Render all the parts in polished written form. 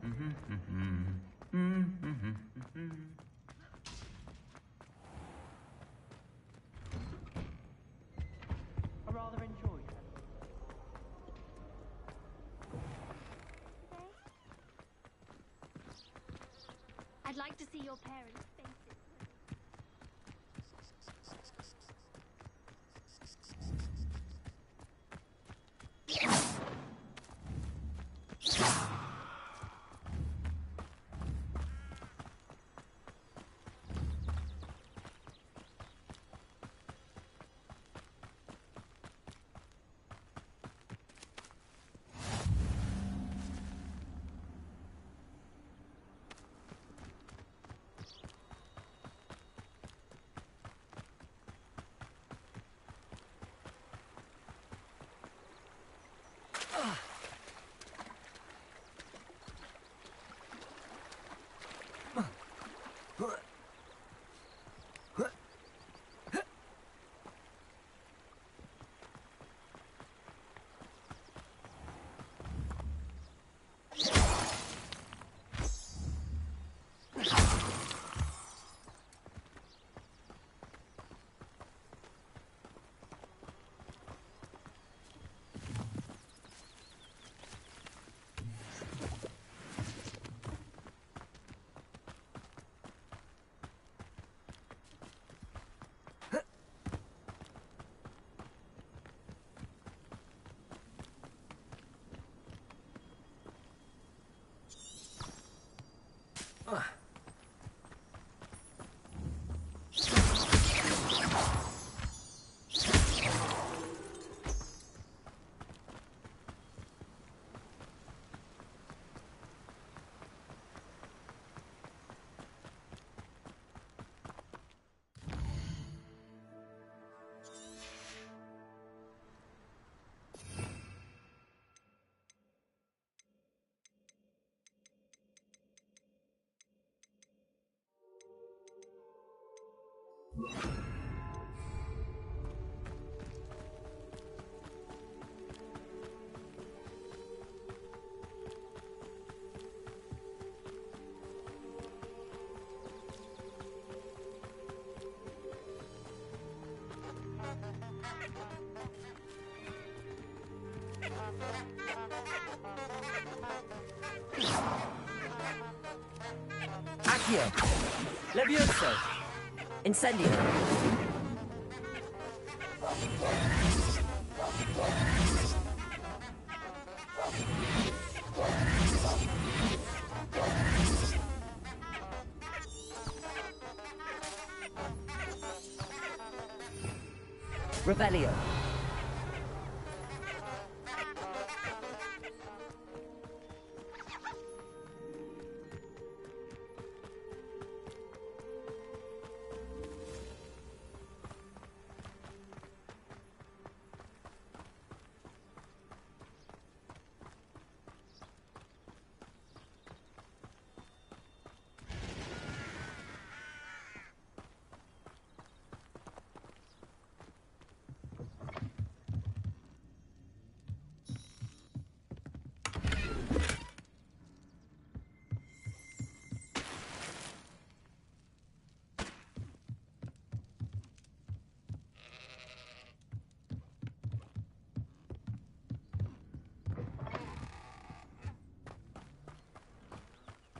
I rather enjoyed it. I'd like to see your parents' faces. Accio! Levioso! Incendio! Revelio!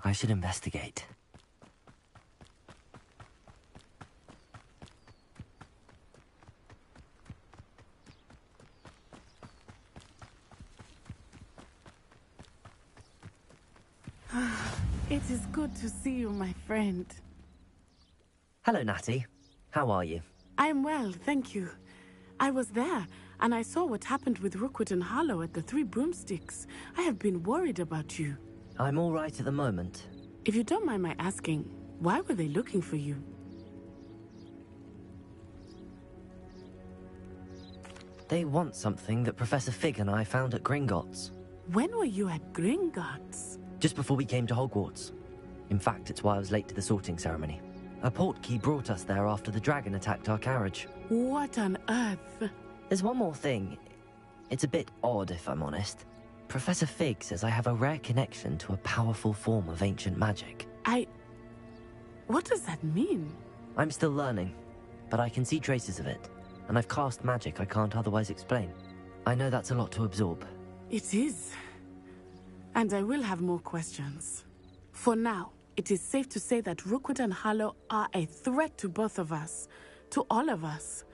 I should investigate. It is good to see you, my friend. Hello, Natty. How are you? I'm well, thank you. I was there, and I saw what happened with Rookwood and Harlow at the Three Broomsticks. I have been worried about you. I'm all right at the moment. If you don't mind my asking, why were they looking for you? They want something that Professor Fig and I found at Gringotts. When were you at Gringotts? Just before we came to Hogwarts. In fact, it's why I was late to the sorting ceremony. A portkey brought us there after the dragon attacked our carriage. What on earth? There's one more thing. It's a bit odd, if I'm honest. Professor Fig says I have a rare connection to a powerful form of ancient magic. What does that mean? I'm still learning, but I can see traces of it, and I've cast magic I can't otherwise explain. I know that's a lot to absorb. It is. And I will have more questions. For now, it is safe to say that Rookwood and Harlow are a threat to both of us, to all of us,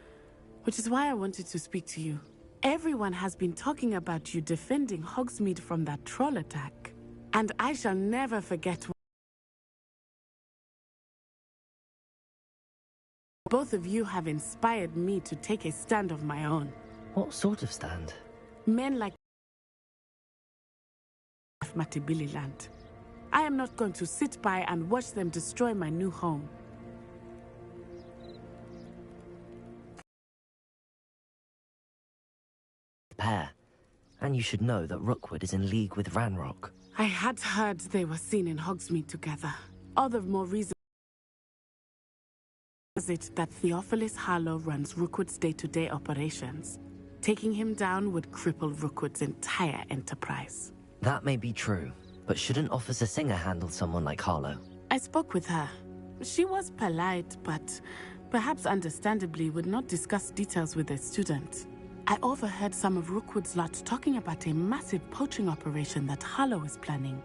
which is why I wanted to speak to you. Everyone has been talking about you defending Hogsmeade from that troll attack, and I shall never forget. Both of you have inspired me to take a stand of my own. What sort of stand? Men like Matabililand. I am not going to sit by and watch them destroy my new home. Pair. And you should know that Rookwood is in league with Ranrock. I had heard they were seen in Hogsmeade together. All the more reason is it that Theophilus Harlow runs Rookwood's day-to-day operations. Taking him down would cripple Rookwood's entire enterprise. That may be true, but shouldn't Officer Singer handle someone like Harlow? I spoke with her. She was polite, but perhaps understandably would not discuss details with a student. I overheard some of Rookwood's lot talking about a massive poaching operation that Harlow is planning.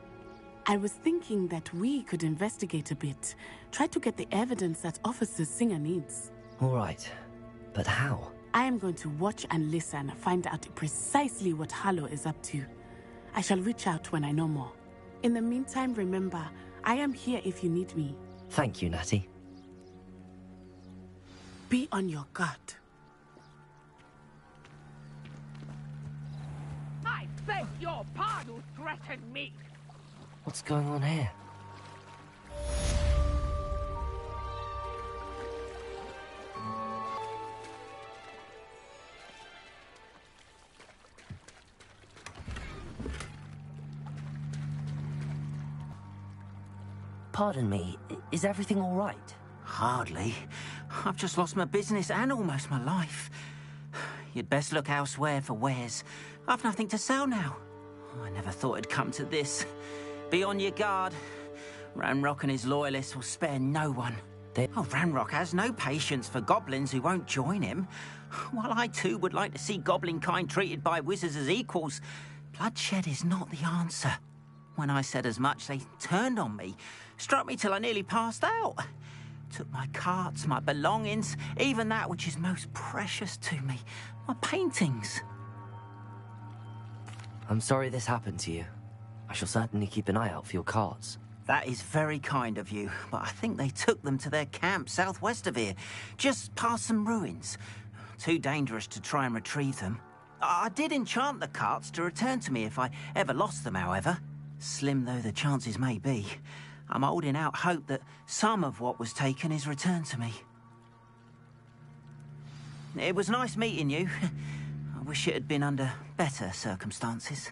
I was thinking that we could investigate a bit, try to get the evidence that Officer Singer needs. All right, but how? I am going to watch and listen, find out precisely what Harlow is up to. I shall reach out when I know more. In the meantime, remember, I am here if you need me. Thank you, Natty. Be on your guard. I beg your pardon who threatened me. What's going on here? Pardon me, is everything all right? Hardly. I've just lost my business and almost my life. You'd best look elsewhere for wares. I've nothing to sell now. I never thought it'd come to this. Be on your guard. Ranrock and his loyalists will spare no one. Ranrock has no patience for goblins who won't join him. While I too would like to see goblin kind treated by wizards as equals, bloodshed is not the answer. When I said as much, they turned on me, struck me till I nearly passed out. Took my carts, my belongings, even that which is most precious to me, my paintings. I'm sorry this happened to you. I shall certainly keep an eye out for your carts. That is very kind of you, but I think they took them to their camp southwest of here, just past some ruins. Too dangerous to try and retrieve them. I did enchant the carts to return to me if I ever lost them, however. Slim though the chances may be, I'm holding out hope that some of what was taken is returned to me. It was nice meeting you. I wish it had been under better circumstances.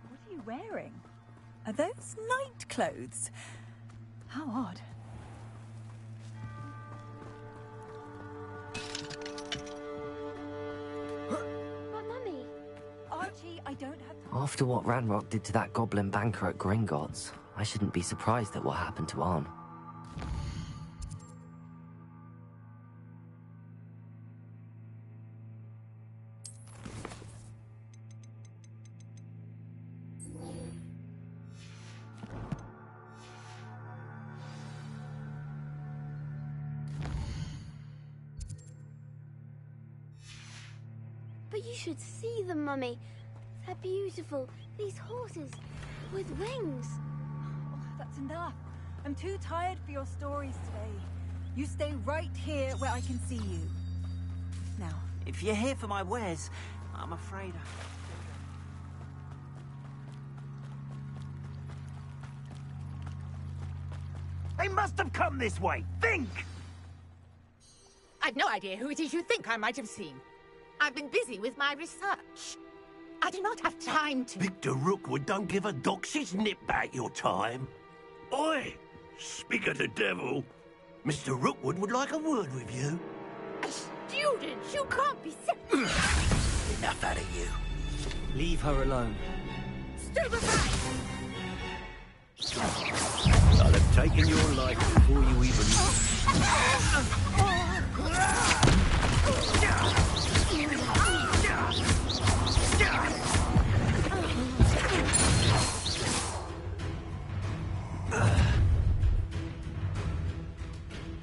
What are you wearing? Are those night clothes? How odd. But Mummy... Archie, I don't have... After what Ranrock did to that goblin banker at Gringotts, I shouldn't be surprised at what happened to Arn. But you should see them, Mummy. They're beautiful. These horses with wings. Oh, that's enough. I'm too tired for your stories today. You stay right here where I can see you. Now. If you're here for my wares, I'm afraid They must have come this way. Think! I've no idea who it is you think I might have seen. I've been busy with my research. I do not have time to... Victor Rookwood don't give a doxy's nip back your time. Oi! Speak of the devil. Mr. Rookwood would like a word with you. A student? You can't be... Enough out of you. Leave her alone. Stupefy! I'll have taken your life before you even...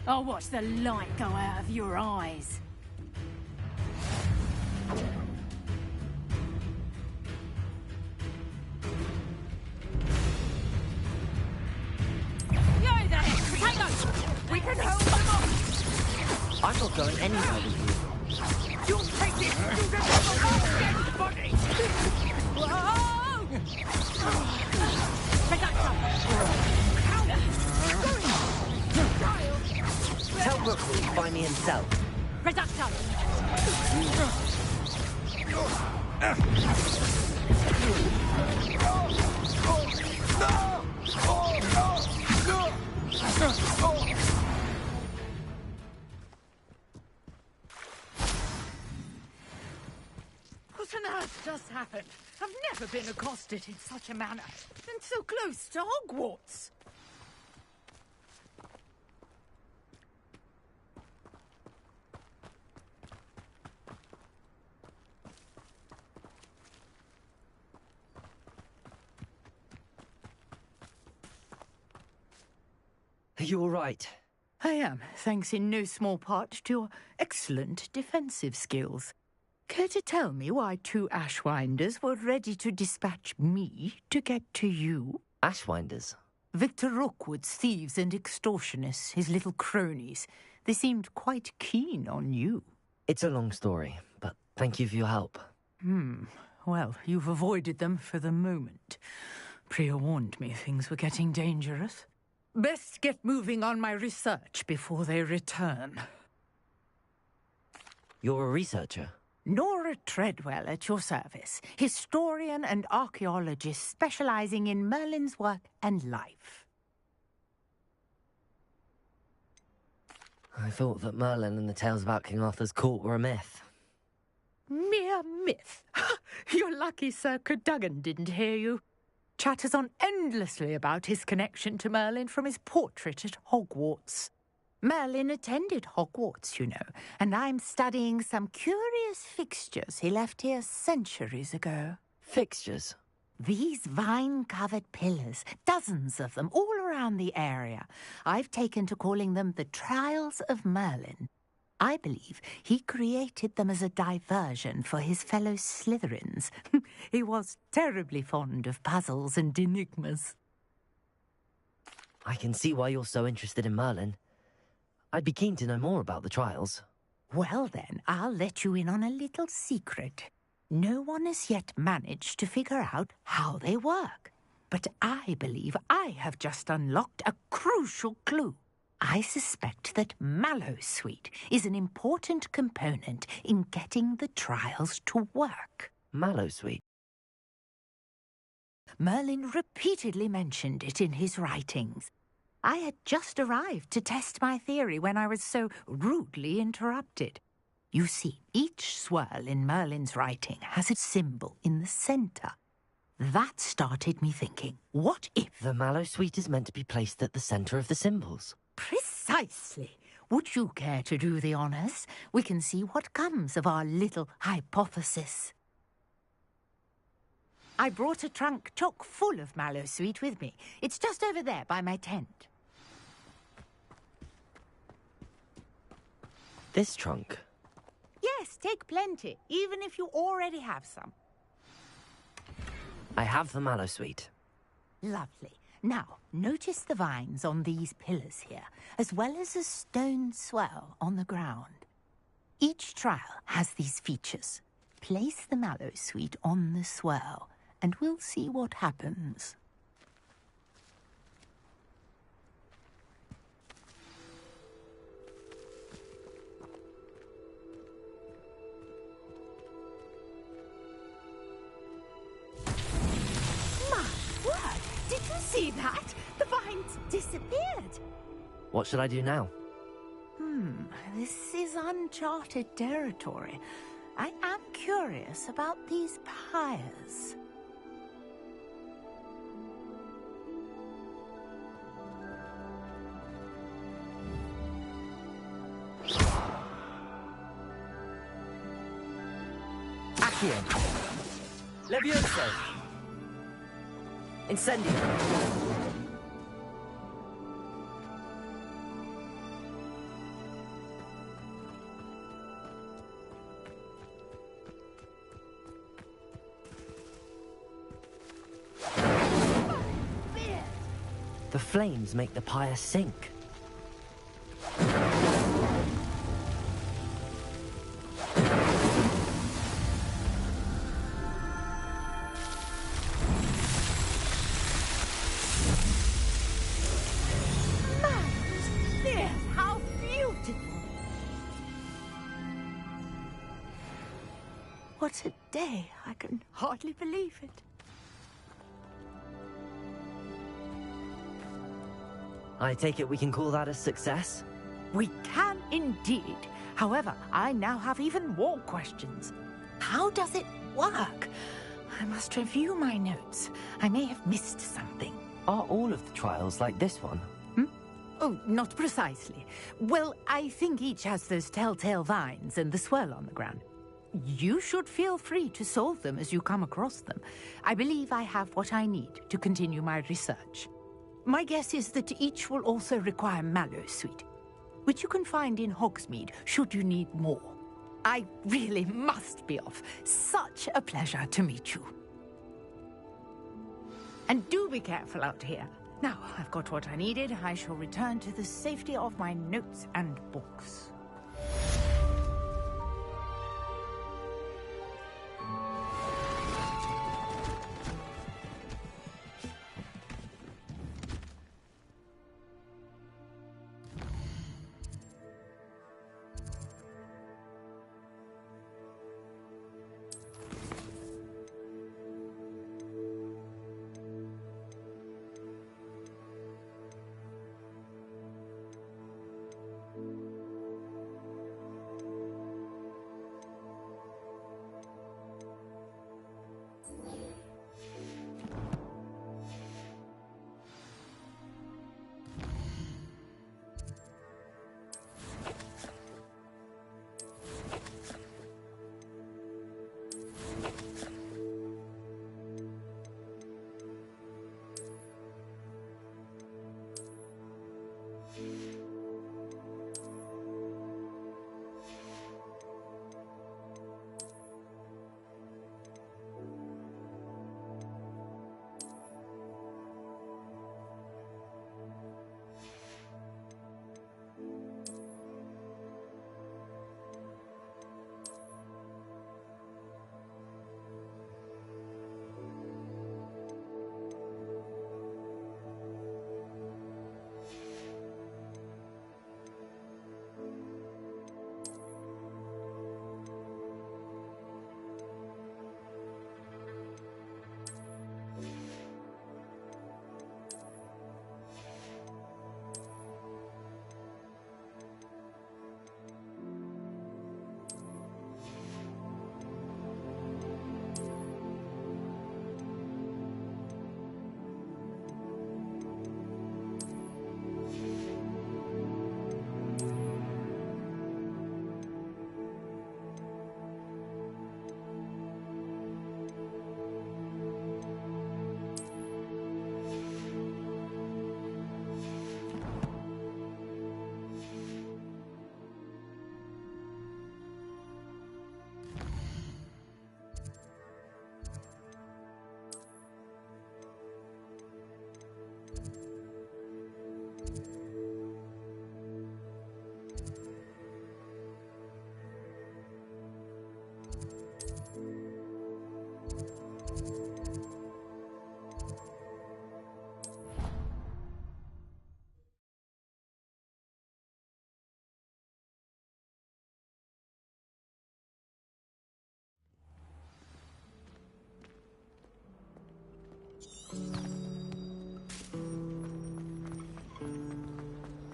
I'll watch the light go out of your eyes. Yo there, potatoes! We can hold them off! I'm not going anywhere with you. You'll take this student of the dead body! Whoa! Potatoes! Tell Rookwood to find me himself. Reducto! What on earth just happened? I've never been accosted in such a manner. And so close to Hogwarts. Are you all right? I am, thanks in no small part to your excellent defensive skills. Care to tell me why 2 Ashwinders were ready to dispatch me to get to you? Ashwinders? Victor Rookwood's thieves and extortionists, his little cronies. They seemed quite keen on you. It's a long story, but thank you for your help. Well, you've avoided them for the moment. Priya warned me things were getting dangerous. Best get moving on my research before they return. You're a researcher? Nora Treadwell at your service, historian and archaeologist specializing in Merlin's work and life. I thought that Merlin and the tales about King Arthur's court were a myth. Mere myth. You're lucky Sir Cadogan didn't hear you. Chatters on endlessly about his connection to Merlin from his portrait at Hogwarts. Merlin attended Hogwarts, you know, and I'm studying some curious fixtures he left here centuries ago. Fixtures? These vine-covered pillars, dozens of them, all around the area. I've taken to calling them the Trials of Merlin. I believe he created them as a diversion for his fellow Slytherins. He was terribly fond of puzzles and enigmas. I can see why you're so interested in Merlin. I'd be keen to know more about the trials. Well then, I'll let you in on a little secret. No one has yet managed to figure out how they work. But I believe I have just unlocked a crucial clue. I suspect that Mallowsweet is an important component in getting the trials to work. Mallowsweet? Merlin repeatedly mentioned it in his writings. I had just arrived to test my theory when I was so rudely interrupted. You see, each swirl in Merlin's writing has a symbol in the centre. That started me thinking, what if... The Mallowsweet is meant to be placed at the centre of the symbols. Precisely. Would you care to do the honours? We can see what comes of our little hypothesis. I brought a trunk chock full of Mallowsweet with me. It's just over there by my tent. This trunk? Yes, take plenty, even if you already have some. I have the Mallowsweet. Lovely. Now, notice the vines on these pillars here, as well as a stone swell on the ground. Each trial has these features. Place the Mallowsweet on the swell, and we'll see what happens. Did you see that? The vines disappeared. What should I do now? This is uncharted territory. I am curious about these pyres. Accio. Levioso. Incendio. The flames make the pyre sink. How beautiful! What a day! I can hardly believe it. I take it we can call that a success? We can indeed. However, I now have even more questions. How does it work? I must review my notes. I may have missed something. Are all of the trials like this one? Oh, not precisely. Well, I think each has those telltale vines and the swirl on the ground. You should feel free to solve them as you come across them. I believe I have what I need to continue my research. My guess is that each will also require mallow sweet, which you can find in Hogsmeade should you need more. I really must be off. Such a pleasure to meet you. And do be careful out here. Now, I've got what I needed. I shall return to the safety of my notes and books.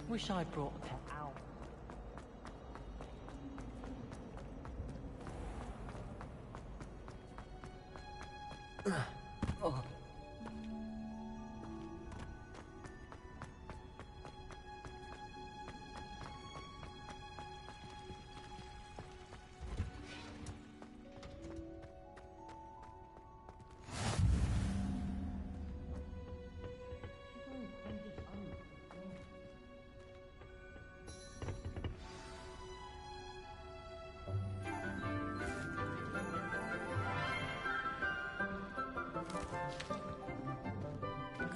Wish I brought a pet owl.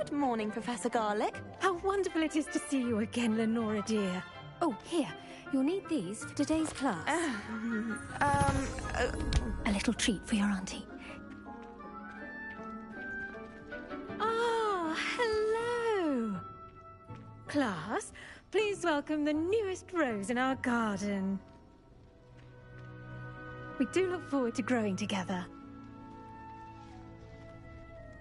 Good morning, Professor Garlick. How wonderful it is to see you again, Lenora dear. Oh, here. You'll need these for today's class. A little treat for your auntie. Ah, hello. Class, please welcome the newest rose in our garden. We do look forward to growing together.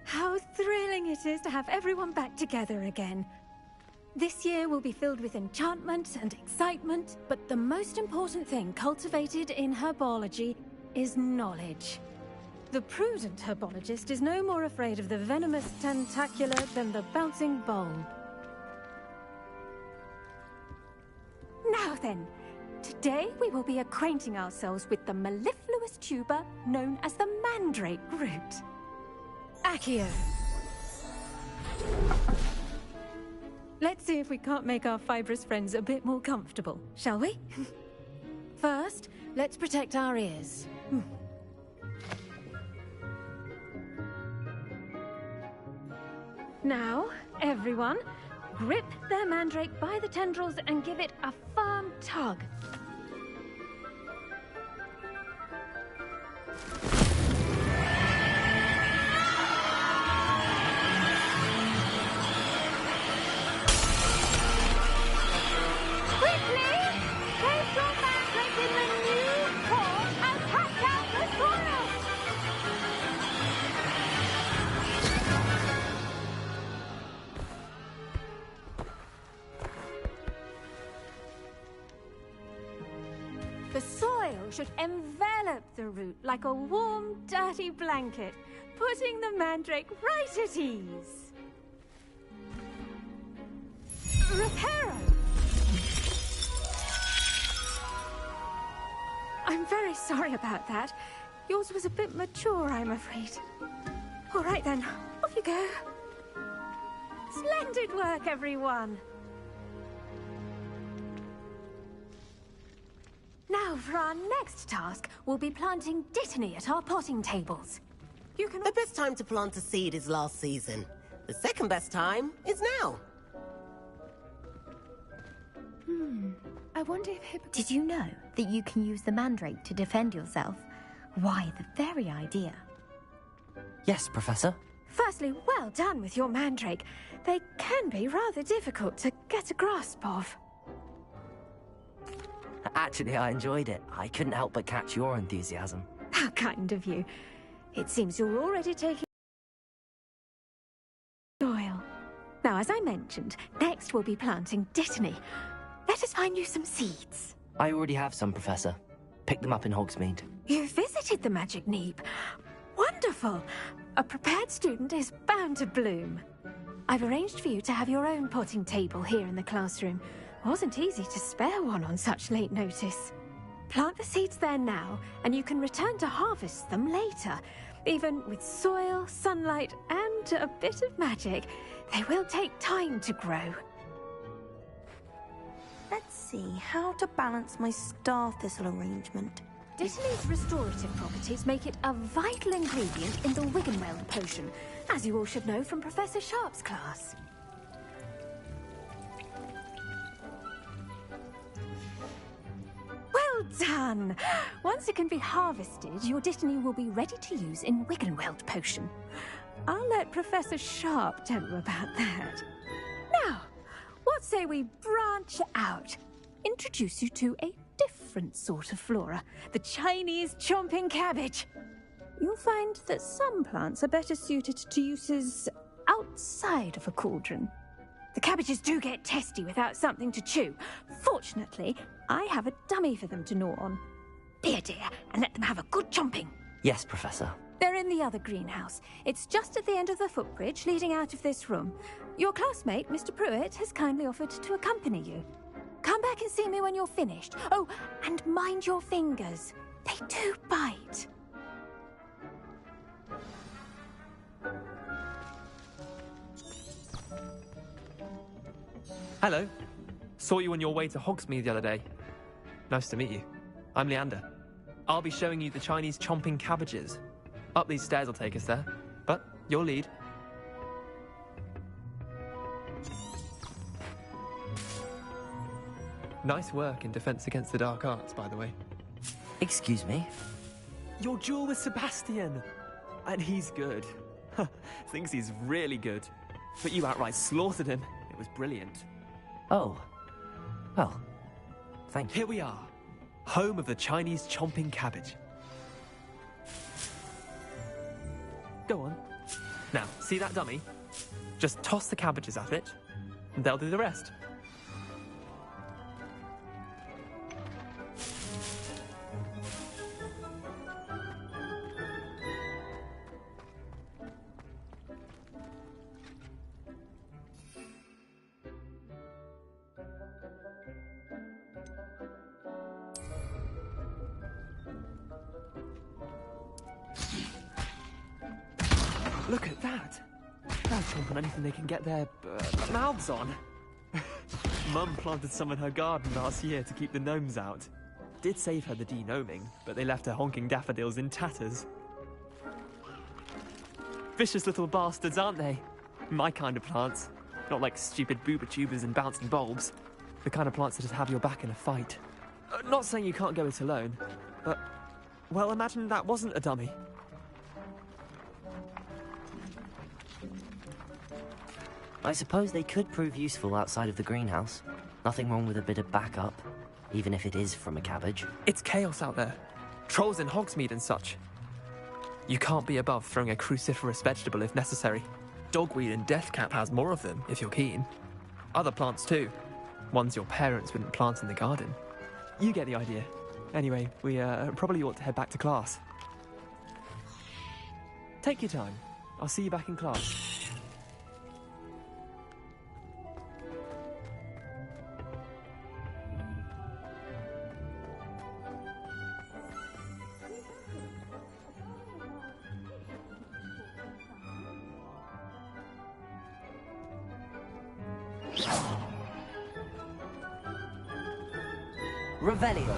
How thrilling it is to have everyone back together again. This year will be filled with enchantment and excitement, but the most important thing cultivated in herbology is knowledge. The prudent herbologist is no more afraid of the venomous tentacular than the bouncing bulb. Now then, today we will be acquainting ourselves with the mellifluous tuber known as the Mandrake root. Accio. Let's see if we can't make our fibrous friends a bit more comfortable, shall we? First, let's protect our ears. Now, everyone, grip their mandrake by the tendrils and give it a firm tug. The soil should envelop the root like a warm, dirty blanket, putting the mandrake right at ease. Reparo! I'm very sorry about that. Yours was a bit mature, I'm afraid. All right then, off you go. Splendid work, everyone. Now, for our next task, we'll be planting dittany at our potting tables. You can... The best time to plant a seed is last season. The second best time is now. I wonder if Did you know that you can use the mandrake to defend yourself? Why, the very idea. Yes, Professor. Firstly, well done with your mandrake. They can be rather difficult to get a grasp of. Actually, I enjoyed it. I couldn't help but catch your enthusiasm. How kind of you. It seems you're already taking soil. Now, as I mentioned, next we'll be planting dittany. Let us find you some seeds. I already have some, Professor. Picked them up in Hogsmeade. You visited the Magic Neep. Wonderful. A prepared student is bound to bloom. I've arranged for you to have your own potting table here in the classroom. Wasn't easy to spare one on such late notice. Plant the seeds there now, and you can return to harvest them later. Even with soil, sunlight, and a bit of magic, they will take time to grow. Let's see how to balance my star thistle arrangement. Dittany's restorative properties make it a vital ingredient in the Wiggenweld potion, as you all should know from Professor Sharp's class. Well done! Once it can be harvested, your dittany will be ready to use in Wiggenweld potion. I'll let Professor Sharp tell you about that. Now, what say we branch out? Introduce you to a different sort of flora, the Chinese chomping cabbage. You'll find that some plants are better suited to uses outside of a cauldron. The cabbages do get testy without something to chew. Fortunately, I have a dummy for them to gnaw on. Be a dear and let them have a good chomping. Yes, Professor. They're in the other greenhouse. It's just at the end of the footbridge leading out of this room. Your classmate, Mr. Pruitt, has kindly offered to accompany you. Come back and see me when you're finished. Oh, and mind your fingers. They do bite. Hello. Saw you on your way to Hogsmeade the other day. Nice to meet you. I'm Leander. I'll be showing you the Chinese chomping cabbages. Up these stairs will take us there, but you'll lead. Nice work in Defense Against the Dark Arts, by the way. Excuse me? Your duel with Sebastian! And he's good. Thinks he's really good. But you outright slaughtered him. It was brilliant. Oh. Well, thank you. Here we are. Home of the Chinese chomping cabbage. Go on. Now, see that dummy? Just toss the cabbages at it, and they'll do the rest. Look at that! They'll chomp on anything they can get their mouths on. Mum planted some in her garden last year to keep the gnomes out. Did save her the de-gnoming, but they left her honking daffodils in tatters. Vicious little bastards, aren't they? My kind of plants. Not like stupid booba tubers and bouncing bulbs. The kind of plants that just have your back in a fight. Not saying you can't go it alone, but... well, imagine that wasn't a dummy. I suppose they could prove useful outside of the greenhouse. Nothing wrong with a bit of backup, even if it is from a cabbage. It's chaos out there. Trolls in Hogsmeade and such. You can't be above throwing a cruciferous vegetable if necessary. Dogweed and deathcap has more of them, if you're keen. Other plants too. Ones your parents wouldn't plant in the garden. You get the idea. Anyway, we probably ought to head back to class. Take your time. I'll see you back in class. Revelio.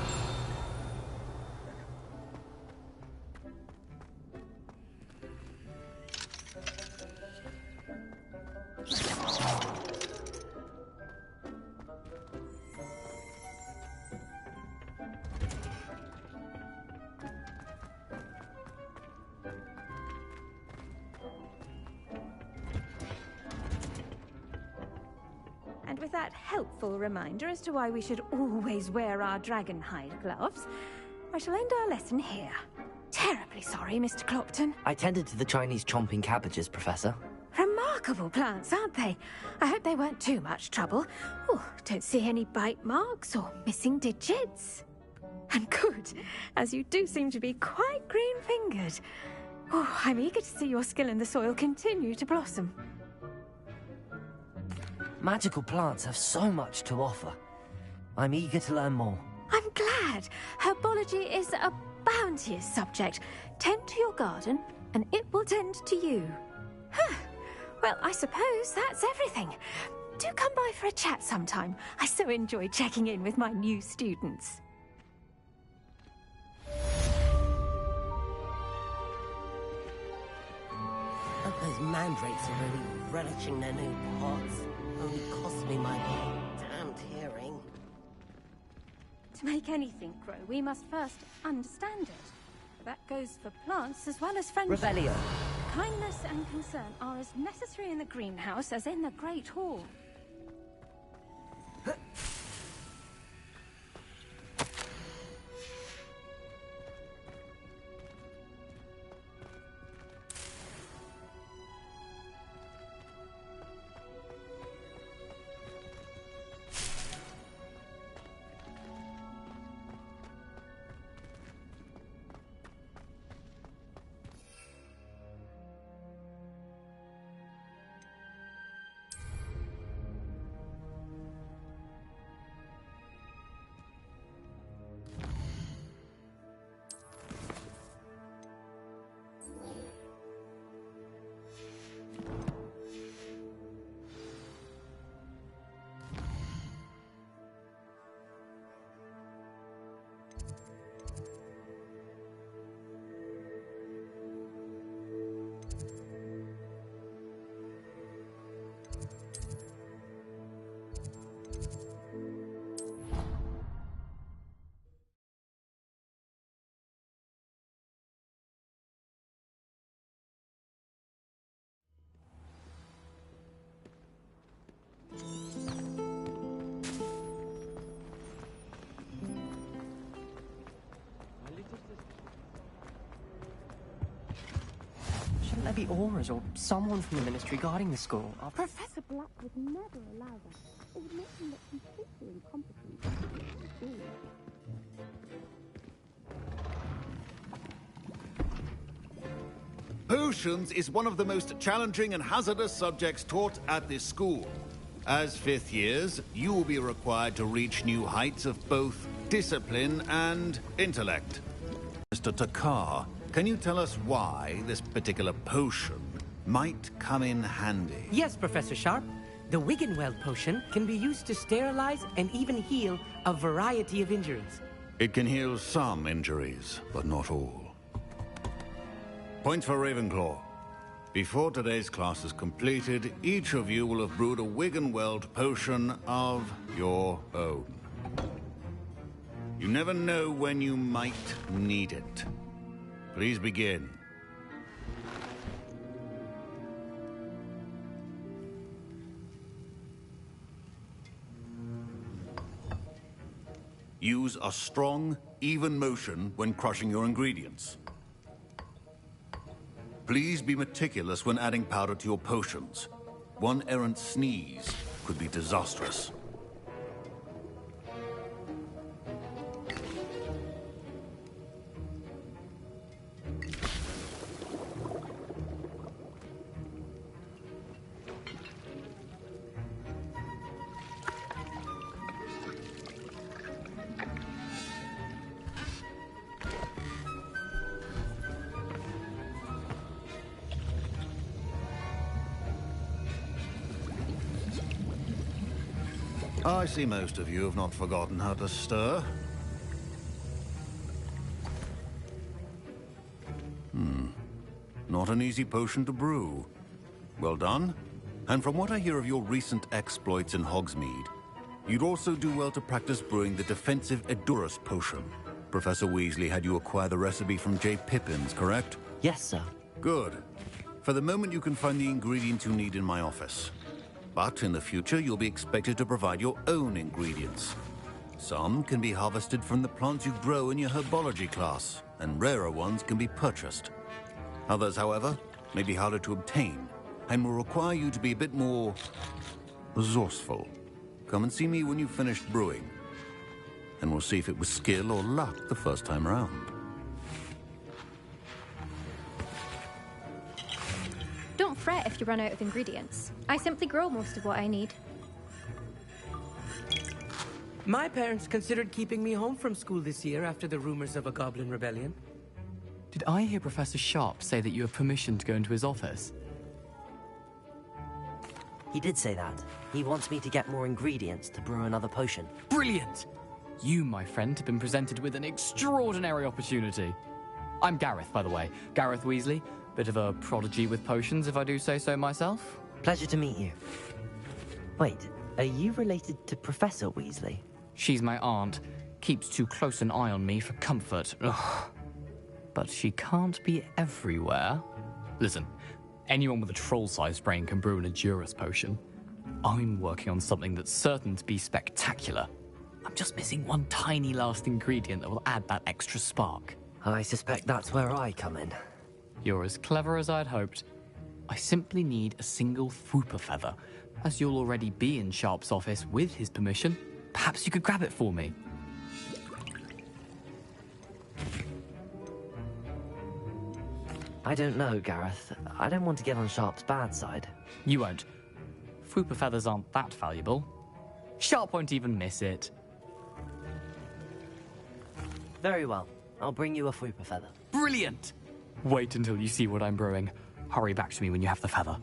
And with that helpful reminder as to why we should always wear our dragon hide gloves, I shall end our lesson here. Terribly sorry, Mr. Clopton. I tended to the Chinese chomping cabbages, Professor. Remarkable plants, aren't they? I hope they weren't too much trouble. Oh, don't see any bite marks or missing digits. And good, as you do seem to be quite green-fingered. Oh, I'm eager to see your skill in the soil continue to blossom. Magical plants have so much to offer. I'm eager to learn more. I'm glad. Herbology is a bounteous subject. Tend to your garden, and it will tend to you. Huh. Well, I suppose that's everything. Do come by for a chat sometime. I so enjoy checking in with my new students. Hope those mandrakes are really relishing their new pots. Only cost me my damned hearing. To make anything grow, we must first understand it. That goes for plants as well as friendship. Revelio. Kindness and concern are as necessary in the greenhouse as in the Great Hall. there be auras or someone from the ministry guarding the school? Professor Black would never allow that. It would make him look completely incompetent. Potions is one of the most challenging and hazardous subjects taught at this school. As fifth years, you will be required to reach new heights of both discipline and intellect. Mr. Takar, can you tell us why this particular potion might come in handy? Yes, Professor Sharp. The Wiggenweld potion can be used to sterilize and even heal a variety of injuries. It can heal some injuries, but not all. Points for Ravenclaw. Before today's class is completed, each of you will have brewed a Wiggenweld potion of your own. You never know when you might need it. Please begin. Use a strong, even motion when crushing your ingredients. Please be meticulous when adding powder to your potions. One errant sneeze could be disastrous. I see most of you have not forgotten how to stir. Not an easy potion to brew. Well done. And from what I hear of your recent exploits in Hogsmeade, you'd also do well to practice brewing the defensive Edurus potion. Professor Weasley had you acquire the recipe from J. Pippins, correct? Yes, sir. Good. For the moment, you can find the ingredients you need in my office. But in the future, you'll be expected to provide your own ingredients. Some can be harvested from the plants you grow in your Herbology class, and rarer ones can be purchased. Others, however, may be harder to obtain, and will require you to be a bit more resourceful. Come and see me when you've finished brewing, and we'll see if it was skill or luck the first time around. Don't fret if you run out of ingredients. I simply grow most of what I need. My parents considered keeping me home from school this year after the rumors of a goblin rebellion. Did I hear Professor Sharp say that you have permission to go into his office? He did say that. He wants me to get more ingredients to brew another potion. Brilliant! You, my friend, have been presented with an extraordinary opportunity. I'm Gareth, by the way. Gareth Weasley. Bit of a prodigy with potions, if I do say so myself. Pleasure to meet you. Wait, are you related to Professor Weasley? She's my aunt. Keeps too close an eye on me for comfort. Ugh. But she can't be everywhere. Listen, anyone with a troll-sized brain can brew an Edurus potion. I'm working on something that's certain to be spectacular. I'm just missing one tiny last ingredient that will add that extra spark. I suspect that's where I come in. You're as clever as I'd hoped. I simply need a single Fwooper feather. As you'll already be in Sharp's office with his permission, perhaps you could grab it for me. I don't know, Gareth. I don't want to get on Sharp's bad side. You won't. Fwooper feathers aren't that valuable. Sharp won't even miss it. Very well. I'll bring you a Fwooper feather. Brilliant! Wait until you see what I'm brewing. Hurry back to me when you have the feather.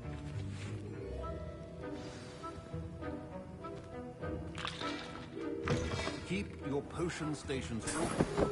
Keep your potion stations open.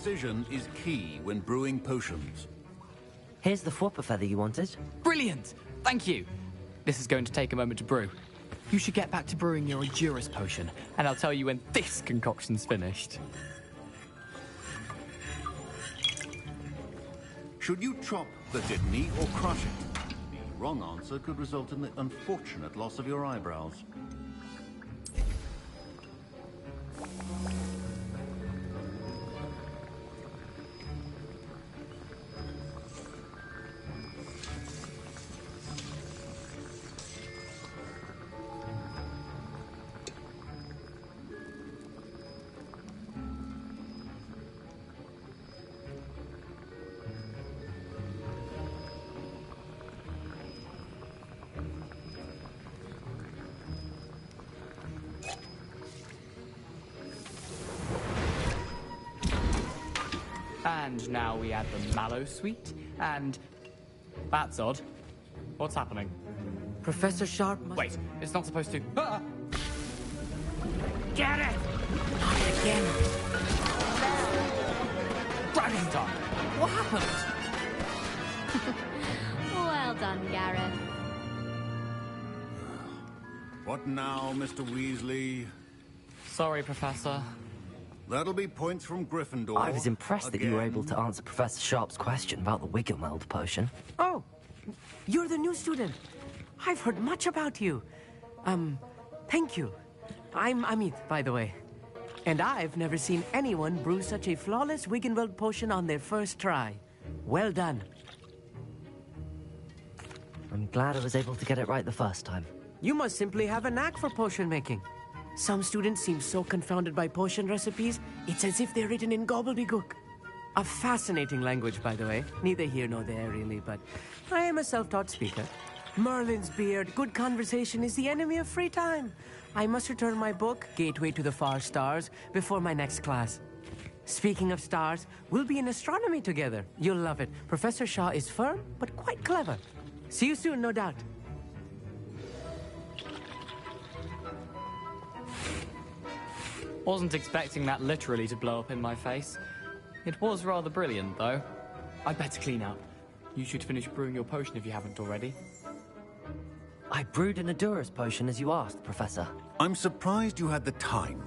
Precision is key when brewing potions. Here's the Fwopper feather you wanted. Brilliant! Thank you. This is going to take a moment to brew. You should get back to brewing your Endurus potion, and I'll tell you when this concoction's finished. Should you chop the kidney or crush it? The wrong answer could result in the unfortunate loss of your eyebrows. And now we add the mallow sweet, and... That's odd. What's happening? Professor Sharp must... Wait, it's not supposed to... Ah! Get it! Not again. Dragon Tongue! What happened? Well done, Gareth. What now, Mr. Weasley? Sorry, Professor. That'll be points from Gryffindor. I was impressed that you were able to answer Professor Sharp's question about the Wiggenweld potion. Oh, you're the new student. I've heard much about you. Thank you. I'm Amit, by the way. And I've never seen anyone brew such a flawless Wiggenweld potion on their first try. Well done. I'm glad I was able to get it right the first time. You must simply have a knack for potion making. Some students seem so confounded by potion recipes, it's as if they're written in gobbledygook. A fascinating language, by the way. Neither here nor there, really, but I am a self-taught speaker. Merlin's beard, good conversation is the enemy of free time. I must return my book, Gateway to the Far Stars, before my next class. Speaking of stars, we'll be in astronomy together. You'll love it. Professor Shaw is firm, but quite clever. See you soon, no doubt. Wasn't expecting that literally to blow up in my face. It was rather brilliant, though. I'd better clean up. You should finish brewing your potion if you haven't already. I brewed an Endurus potion as you asked, Professor. I'm surprised you had the time.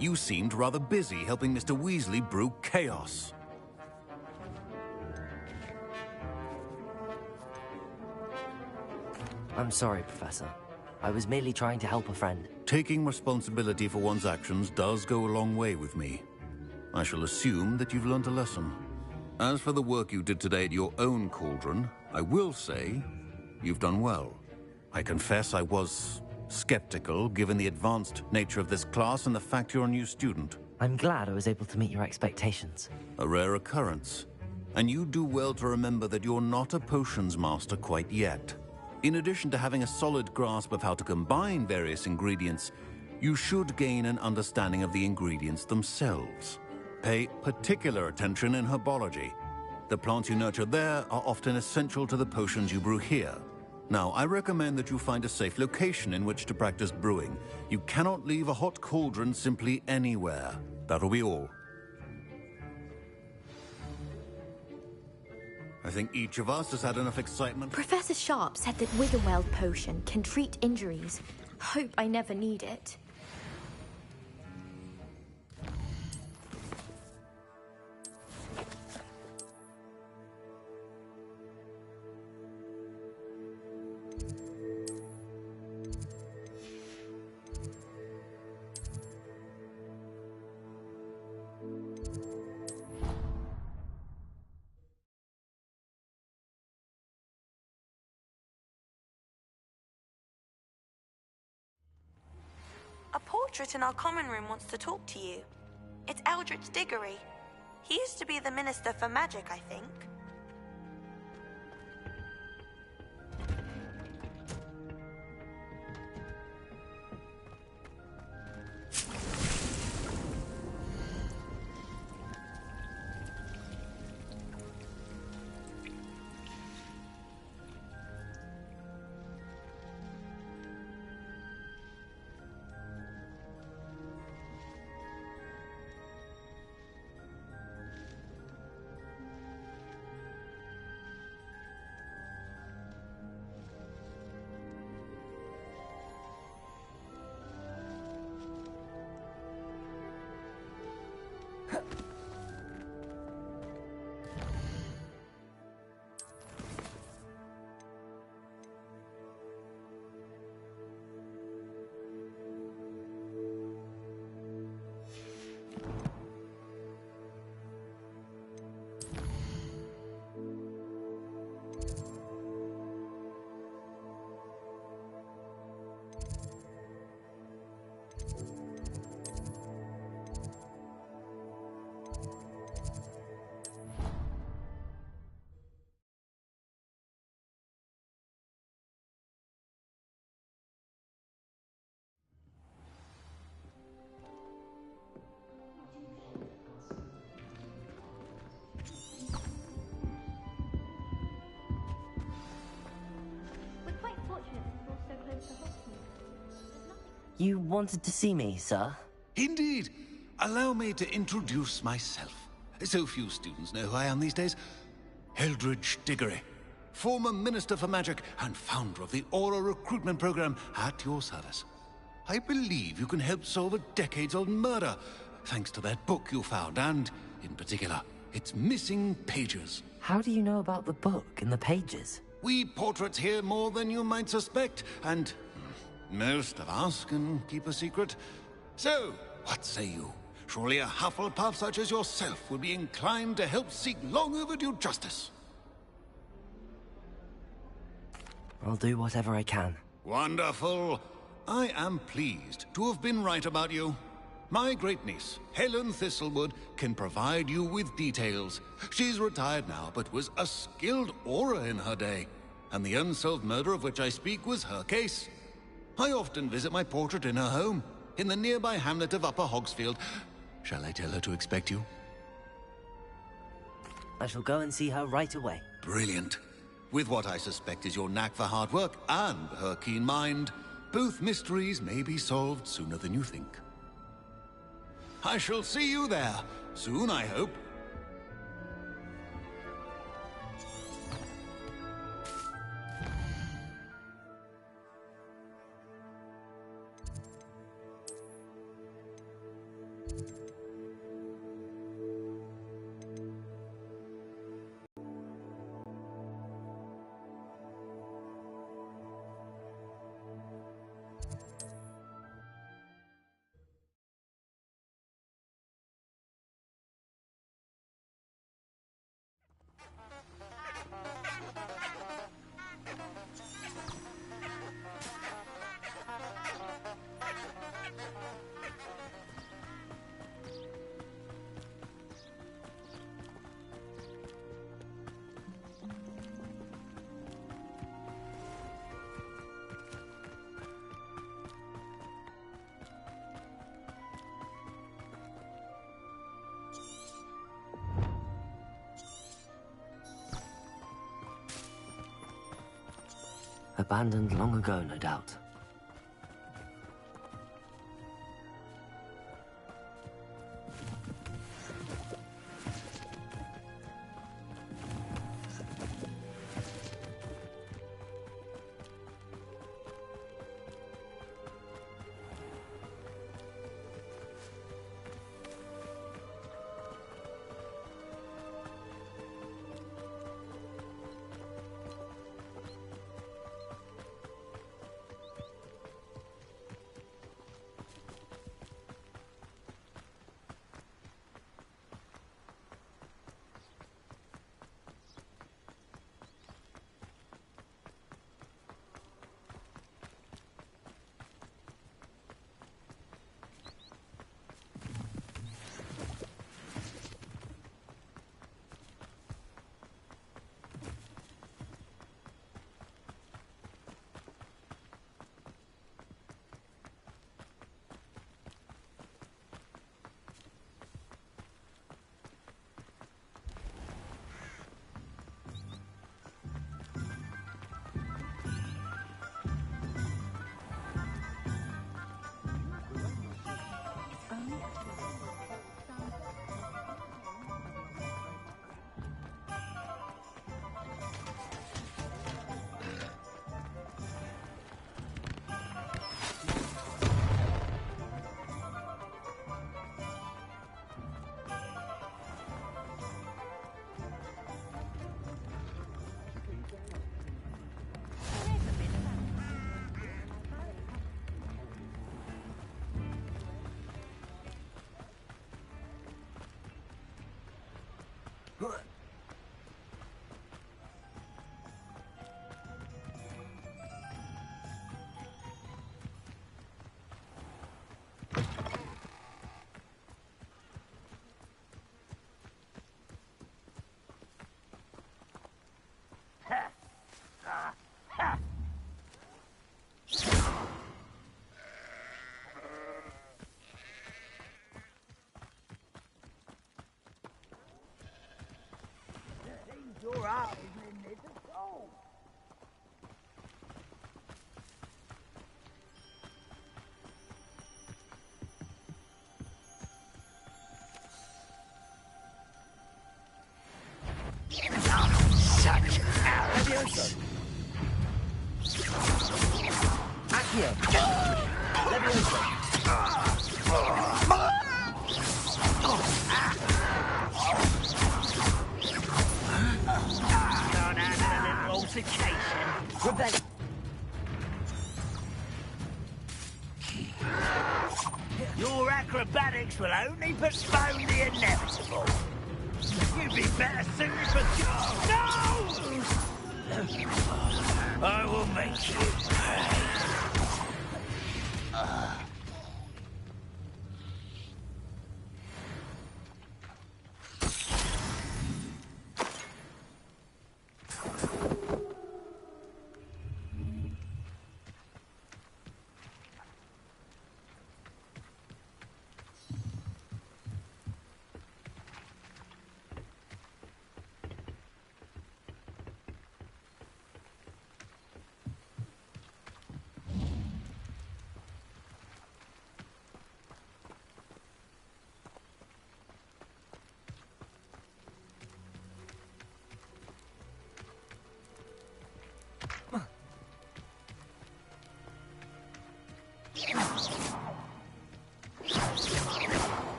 You seemed rather busy helping Mr. Weasley brew chaos. I'm sorry, Professor. I was merely trying to help a friend. Taking responsibility for one's actions does go a long way with me. I shall assume that you've learned a lesson. As for the work you did today at your own cauldron, I will say you've done well. I confess I was skeptical, given the advanced nature of this class and the fact you're a new student. I'm glad I was able to meet your expectations. A rare occurrence. And you do well to remember that you're not a potions master quite yet. In addition to having a solid grasp of how to combine various ingredients, you should gain an understanding of the ingredients themselves. Pay particular attention in herbology. The plants you nurture there are often essential to the potions you brew here. Now, I recommend that you find a safe location in which to practice brewing. You cannot leave a hot cauldron simply anywhere. That'll be all. I think each of us has had enough excitement. Professor Sharp said that Wiggenweld potion can treat injuries. Hope I never need it. A portrait in our common room wants to talk to you. It's Eldritch Diggory. He used to be the Minister for Magic, I think. You wanted to see me, sir? Indeed. Allow me to introduce myself. So few students know who I am these days. Eldridge Diggory, former Minister for Magic and founder of the Aura recruitment program, at your service. I believe you can help solve a decades-old murder, thanks to that book you found, and, in particular, its missing pages. How do you know about the book and the pages? We portraits hear more than you might suspect, and most of us can keep a secret. So, what say you? Surely a Hufflepuff such as yourself would be inclined to help seek long overdue justice. I'll do whatever I can. Wonderful. I am pleased to have been right about you. My great-niece, Helen Thistlewood, can provide you with details. She's retired now, but was a skilled aura in her day. And the unsolved murder of which I speak was her case. I often visit my portrait in her home, in the nearby hamlet of Upper Hogsfield. Shall I tell her to expect you? I shall go and see her right away. Brilliant. With what I suspect is your knack for hard work and her keen mind, both mysteries may be solved sooner than you think. I shall see you there, soon I hope. Abandoned long ago, no doubt. Your eyes in it at all. Revenge. Your acrobatics will only postpone the inevitable. You'd be better suited for No! I will make you pay.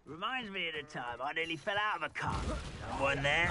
Reminds me of the time I nearly fell out of a car. Someone there?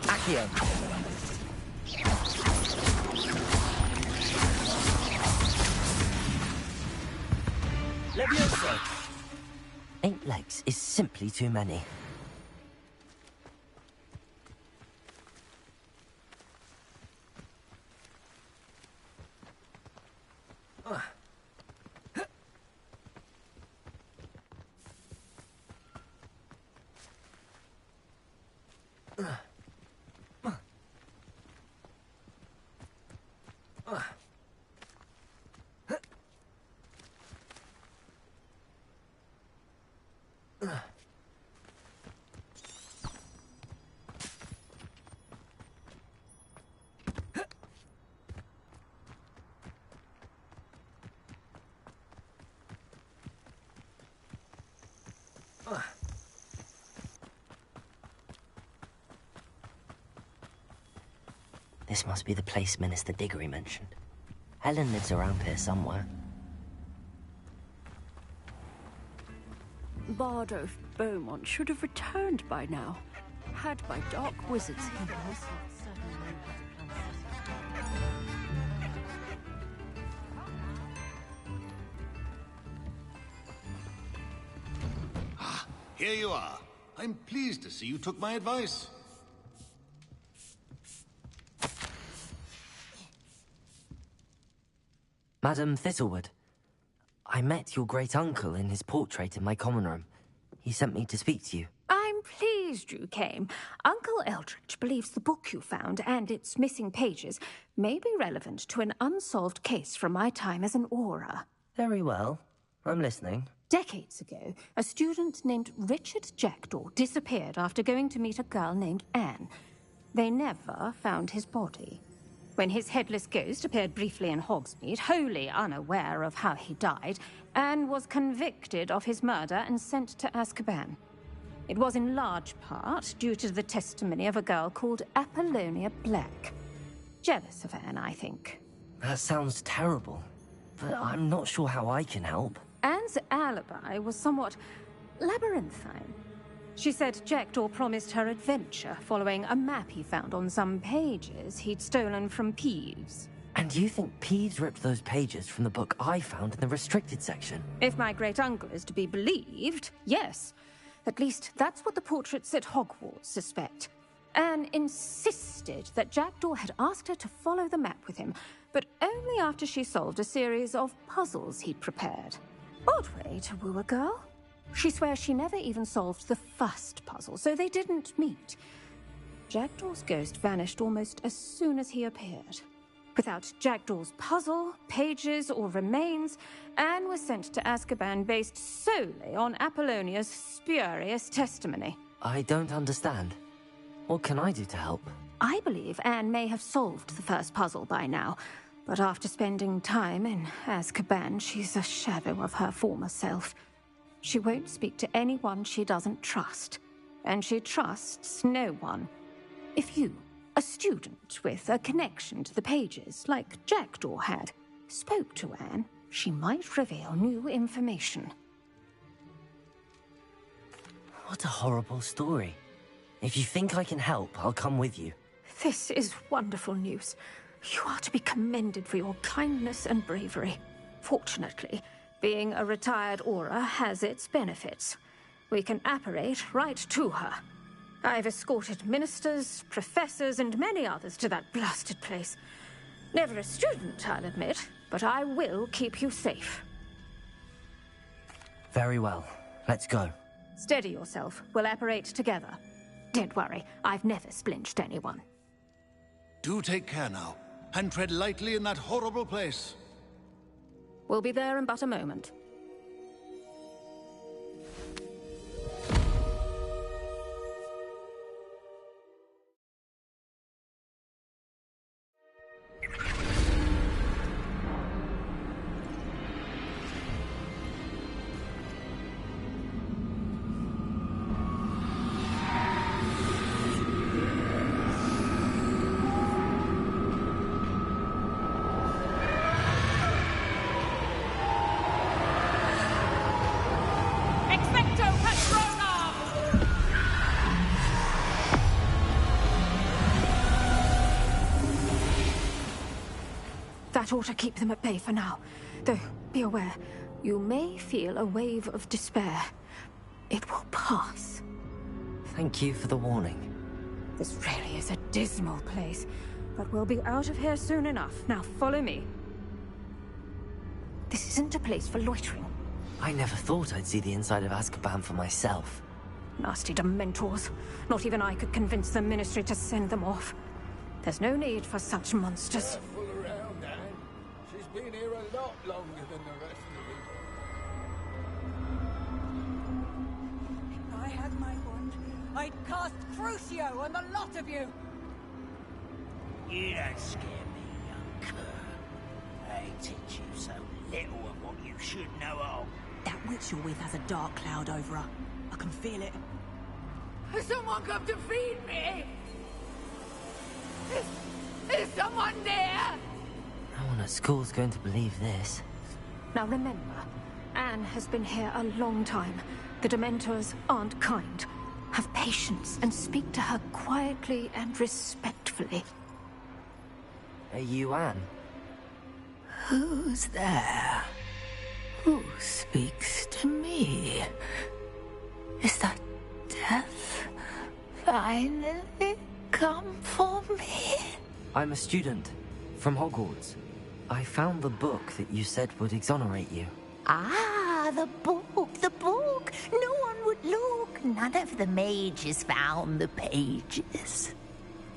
Accio. Levioso. 8 legs is simply too many. This must be the place Minister Diggory mentioned. Helen lives around here somewhere. Bardo Beaumont should have returned by now. Had by dark wizards he was. Here you are. I'm pleased to see you took my advice. Madam Thistlewood, I met your great-uncle in his portrait in my common room. He sent me to speak to you. I'm pleased you came. Uncle Eldritch believes the book you found and its missing pages may be relevant to an unsolved case from my time as an Auror. Very well. I'm listening. Decades ago, a student named Richard Jackdaw disappeared after going to meet a girl named Anne. They never found his body. When his headless ghost appeared briefly in Hogsmeade, wholly unaware of how he died, Anne was convicted of his murder and sent to Azkaban. It was in large part due to the testimony of a girl called Apollonia Black. Jealous of Anne, I think. That sounds terrible, but I'm not sure how I can help. Anne's alibi was somewhat labyrinthine. She said Jackdaw promised her adventure following a map he found on some pages he'd stolen from Peeves. And you think Peeves ripped those pages from the book I found in the restricted section? If my great-uncle is to be believed, yes. At least that's what the portraits at Hogwarts suspect. Anne insisted that Jackdaw had asked her to follow the map with him, but only after she solved a series of puzzles he'd prepared. Odd way to woo a girl. She swears she never even solved the first puzzle, so they didn't meet. Jackdaw's ghost vanished almost as soon as he appeared. Without Jackdaw's puzzle, pages, or remains, Anne was sent to Azkaban based solely on Apollonia's spurious testimony. I don't understand. What can I do to help? I believe Anne may have solved the first puzzle by now, but after spending time in Azkaban, she's a shadow of her former self. She won't speak to anyone she doesn't trust, and she trusts no one. If you, a student with a connection to the pages, like Jackdaw had, spoke to Anne, she might reveal new information. What a horrible story. If you think I can help, I'll come with you. This is wonderful news. You are to be commended for your kindness and bravery. Fortunately, being a retired Auror has its benefits. We can apparate right to her. I've escorted ministers, professors, and many others to that blasted place. Never a student, I'll admit, but I will keep you safe. Very well. Let's go. Steady yourself. We'll apparate together. Don't worry, I've never splinched anyone. Do take care now, and tread lightly in that horrible place. We'll be there in but a moment. That ought to keep them at bay for now. Though, be aware, you may feel a wave of despair. It will pass. Thank you for the warning. This really is a dismal place, but we'll be out of here soon enough. Now follow me. This isn't a place for loitering. I never thought I'd see the inside of Azkaban for myself. Nasty Dementors. Not even I could convince the Ministry to send them off. There's no need for such monsters. Careful around, Anne. She's been here a lot longer than the rest of you. If I had my wand, I'd cast Crucio on the lot of you! You don't scare me, young cur. I teach you so little of what you should know of. That witch you're with has a dark cloud over her. I can feel it. Has someone come to feed me? Is someone there? No one at school's going to believe this. Now remember, Anne has been here a long time. The Dementors aren't kind. Have patience and speak to her quietly and respectfully. Are you Anne? Who's there? Who speaks to me? Is that death finally come for me? I'm a student from Hogwarts. I found the book that you said would exonerate you. Ah, the book, the book. No one would look. None of the mages found the pages.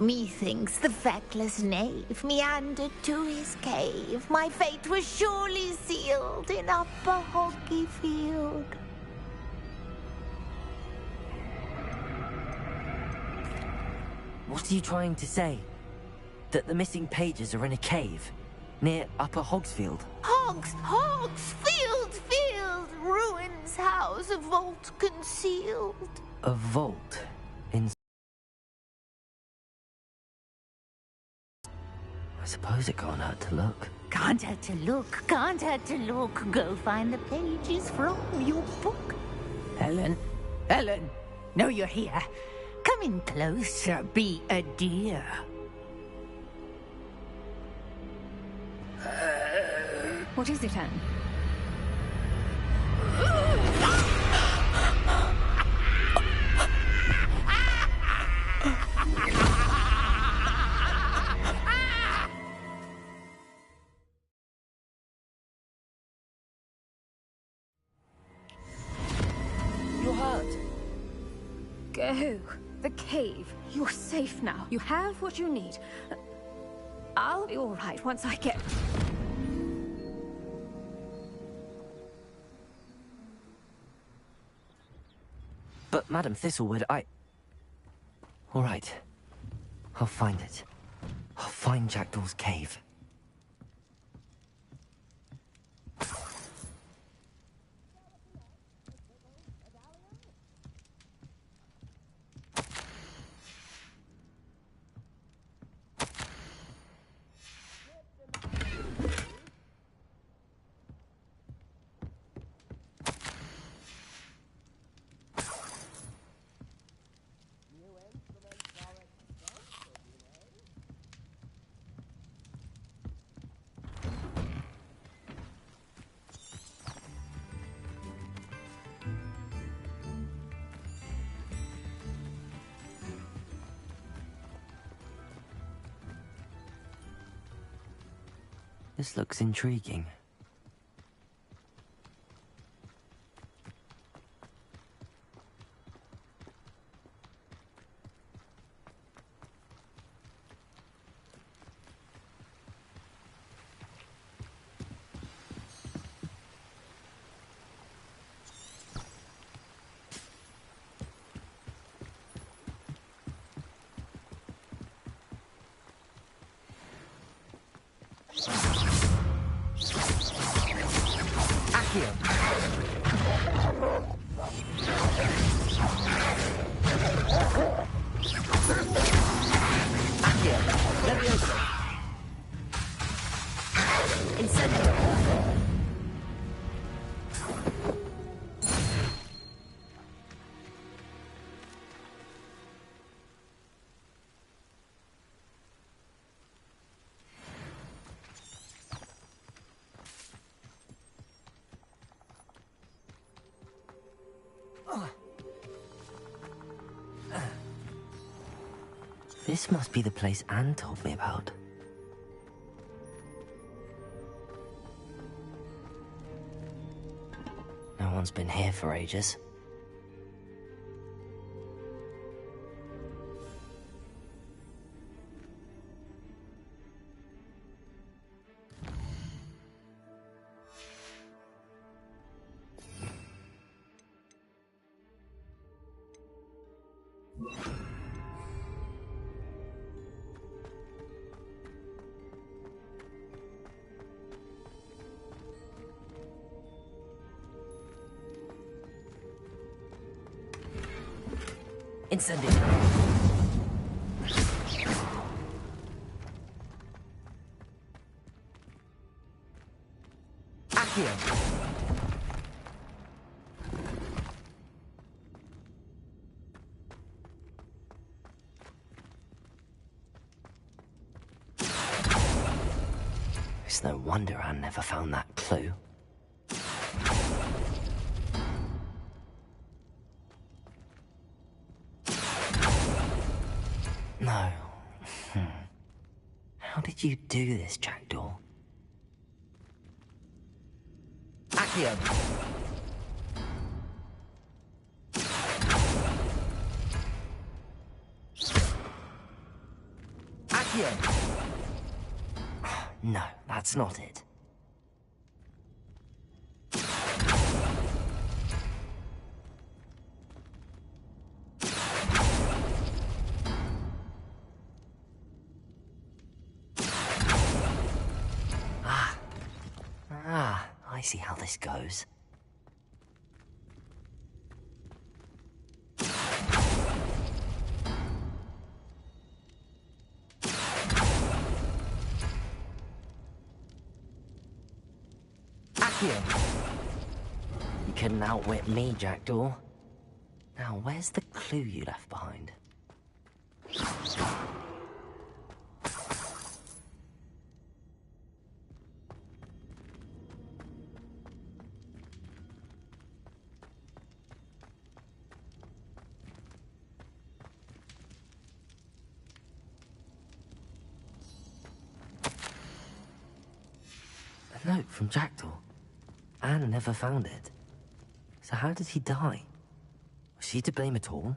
Methinks the feckless knave meandered to his cave. My fate was surely sealed in Upper Hoggyfield. What are you trying to say? That the missing pages are in a cave near Upper Hogsfield? Hogsfield, field, ruins this house a vault concealed? A vault in... I suppose it can't hurt to look. Can't hurt to look, can't hurt to look. Go find the pages from your book. Helen, Helen, know you're here. Come in closer, be a dear. What is it, Anne? You're hurt. Go. The cave. You're safe now. You have what you need. I'll be all right once I get... But, Madam Thistlewood, all right. I'll find it. I'll find Jackdaw's cave. This looks intriguing. This must be the place Anne told me about. No one's been here for ages. Incendio. Accio. It's no wonder Anne never found that clue. No. How did you do this, Jackdaw? Accio! Accio! No, that's not it. I see how this goes. Accio. You couldn't outwit me, Jackdaw. Now, where's the clue you left behind? A note from Jackdaw. Anne never found it. So how did he die? Was she to blame at all?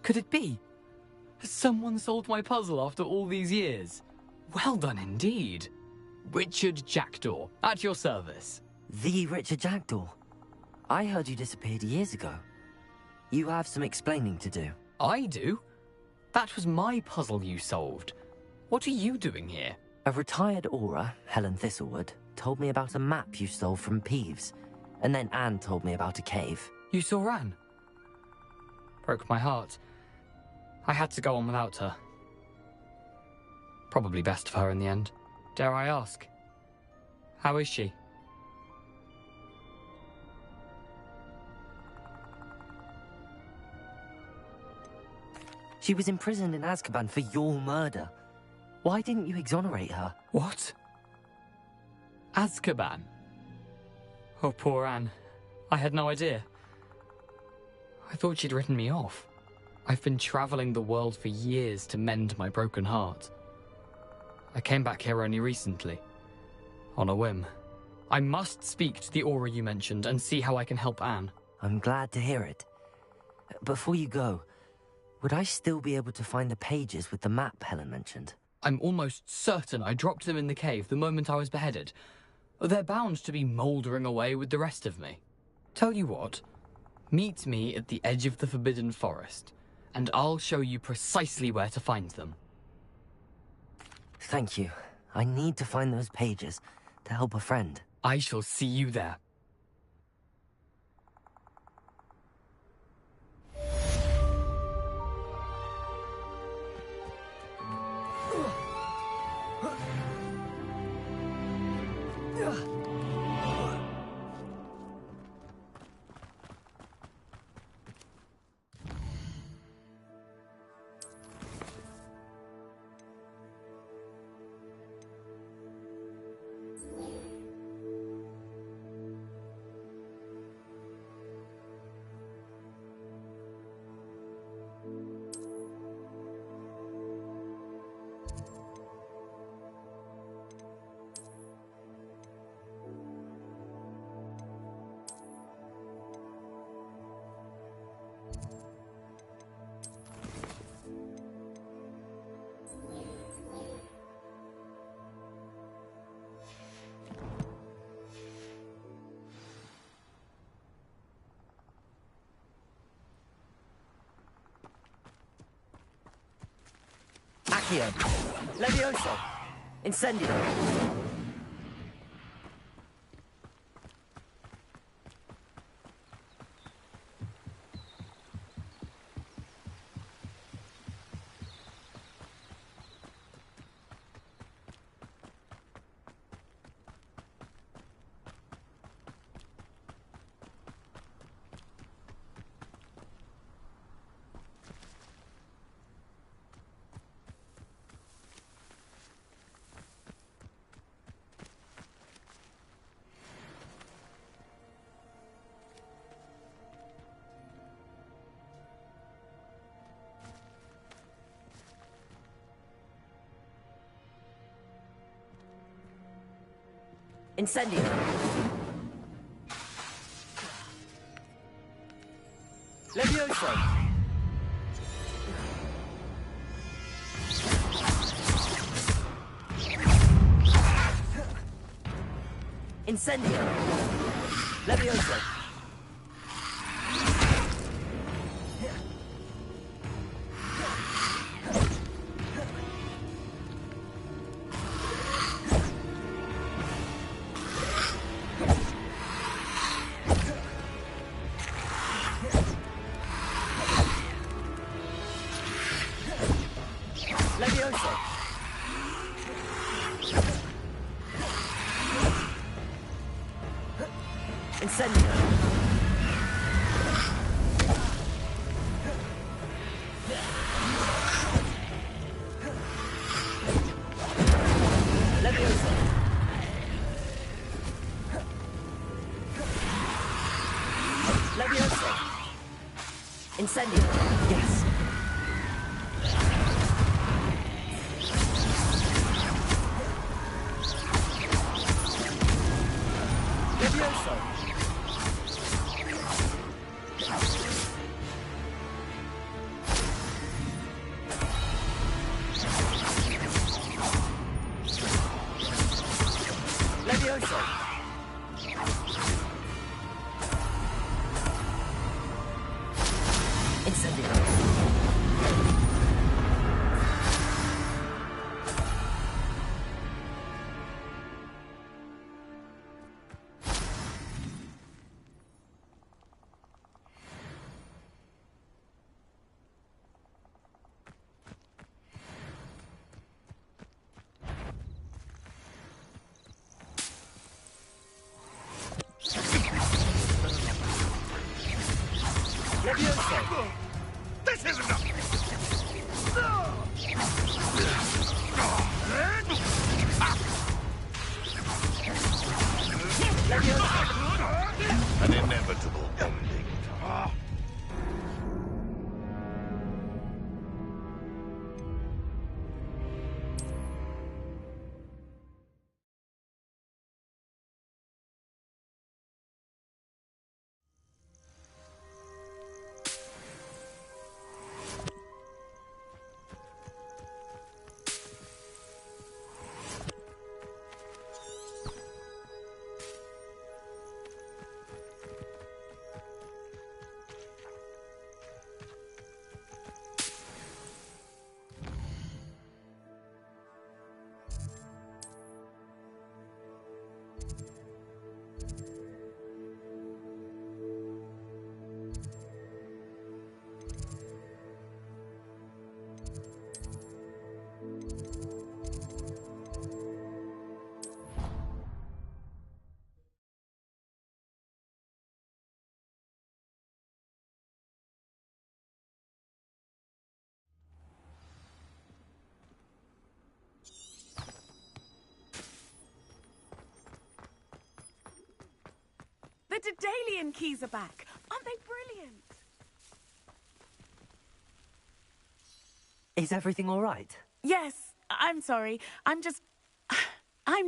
Could it be? Has someone solved my puzzle after all these years? Well done indeed. Richard Jackdaw, at your service. The Richard Jackdaw? I heard you disappeared years ago. You have some explaining to do. I do? That was my puzzle you solved. What are you doing here? A retired aura, Helen Thistlewood, told me about a map you stole from Peeves. And then Anne told me about a cave. You saw Anne? Broke my heart. I had to go on without her. Probably best of her in the end. Dare I ask? How is she? She was imprisoned in Azkaban for your murder. Why didn't you exonerate her? What? Azkaban? Oh, poor Anne. I had no idea. I thought she'd written me off. I've been traveling the world for years to mend my broken heart. I came back here only recently, on a whim. I must speak to the aura you mentioned and see how I can help Anne. I'm glad to hear it. Before you go, would I still be able to find the pages with the map Helen mentioned? I'm almost certain I dropped them in the cave the moment I was beheaded. They're bound to be mouldering away with the rest of me. Tell you what, meet me at the edge of the Forbidden Forest, and I'll show you precisely where to find them. Thank you. I need to find those pages to help a friend. I shall see you there. Accio. Levioso. Incendio. Incendio. Levioso. Incendio. Levioso. Incendio! Leviosa! Leviosa! Incendio! Yes! Leviosa! Leviosa! Incendio! Leviosa! This isn't enough! An inevitable ending. The Daedalian keys are back. Aren't they brilliant? Is everything all right? Yes, I'm sorry. I'm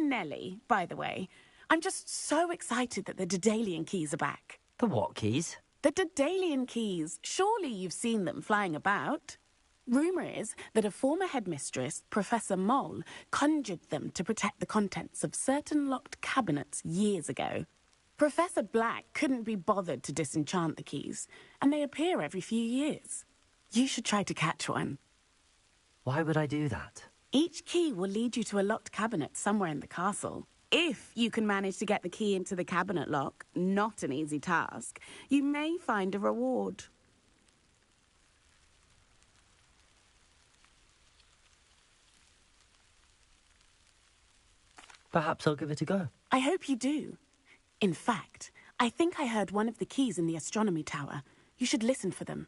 Nellie, by the way. I'm just so excited that the Daedalian keys are back. The what keys? The Daedalian keys. Surely you've seen them flying about. Rumour is that a former headmistress, Professor Mole, conjured them to protect the contents of certain locked cabinets years ago. Professor Black couldn't be bothered to disenchant the keys, and they appear every few years. You should try to catch one. Why would I do that? Each key will lead you to a locked cabinet somewhere in the castle. If you can manage to get the key into the cabinet lock, not an easy task, you may find a reward. Perhaps I'll give it a go. I hope you do. In fact, I think I heard one of the keys in the astronomy tower. You should listen for them.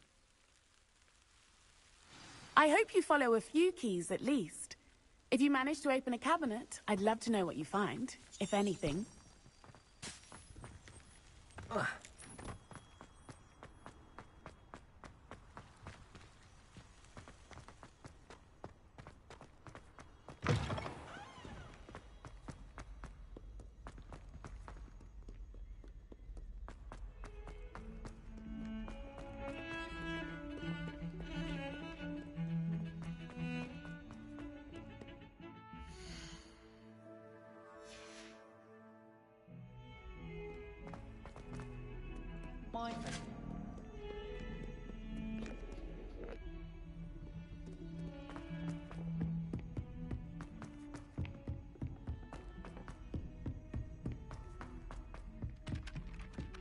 I hope you follow a few keys at least. If you manage to open a cabinet, I'd love to know what you find, if anything.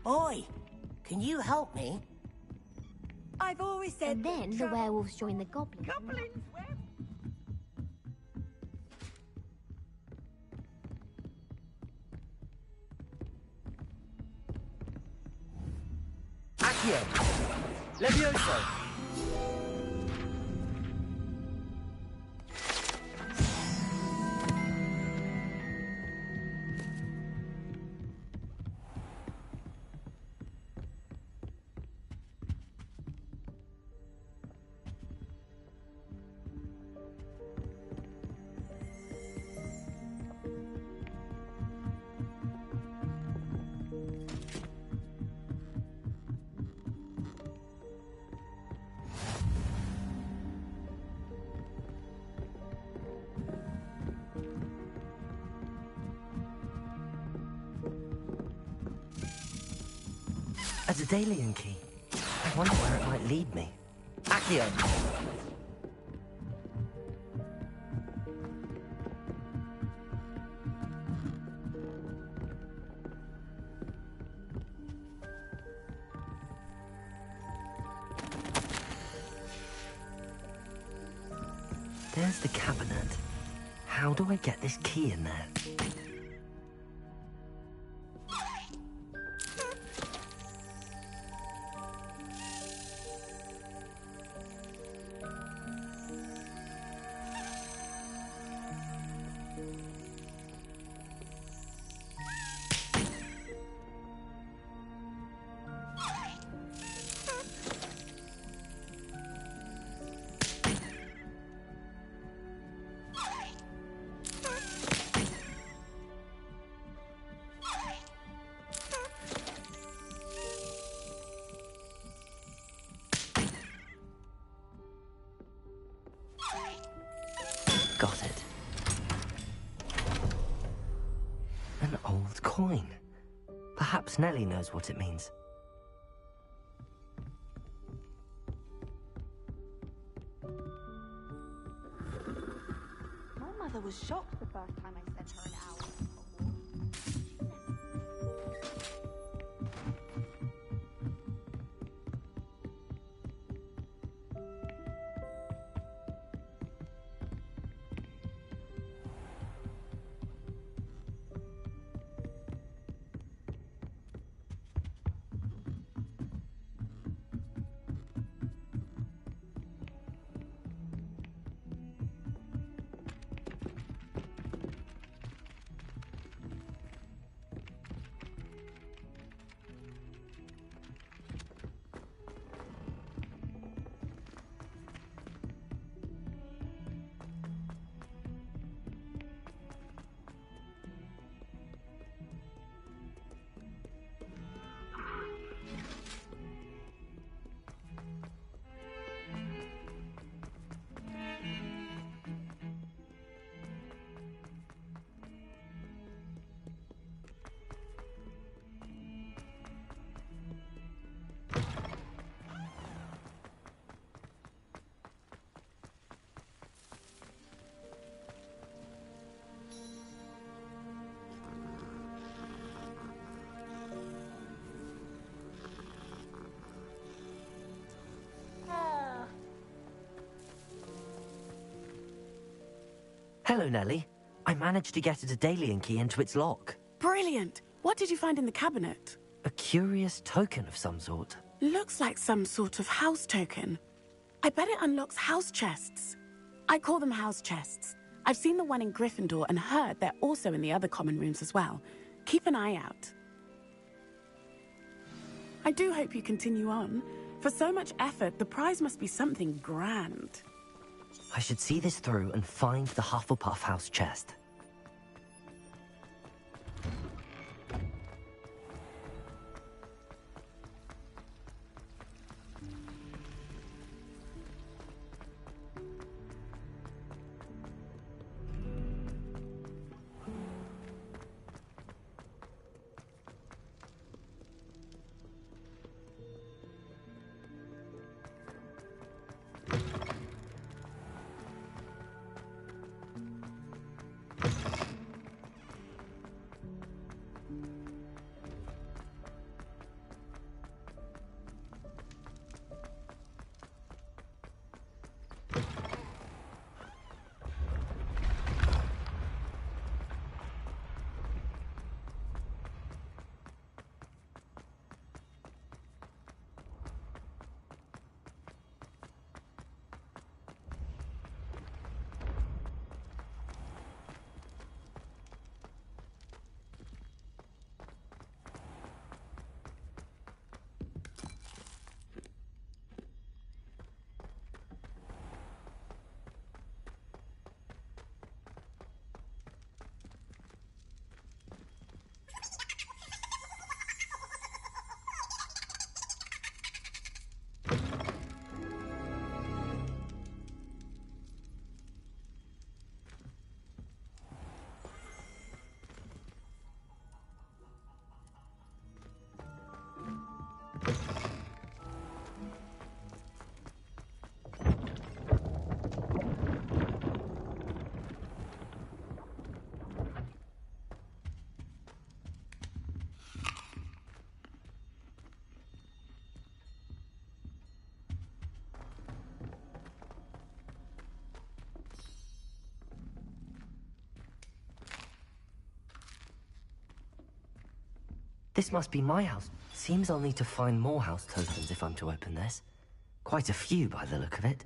Oi! Can you help me? I've always said. And then the werewolves join the goblins. Goblins? Accio! Levioso! A Daedalian key. I wonder where it might lead me. Accio! There's the cabinet. How do I get this key in there? Got it. An old coin. Perhaps Nellie knows what it means. My mother was shocked the first time I sent her an owl. Hello, Nellie. I managed to get a Daedalian key into its lock. Brilliant! What did you find in the cabinet? A curious token of some sort. Looks like some sort of house token. I bet it unlocks house chests. I call them house chests. I've seen the one in Gryffindor and heard they're also in the other common rooms as well. Keep an eye out. I do hope you continue on. For so much effort, the prize must be something grand. I should see this through and find the Hufflepuff house chest. This must be my house. Seems I'll need to find more house tokens if I'm to open this. Quite a few by the look of it.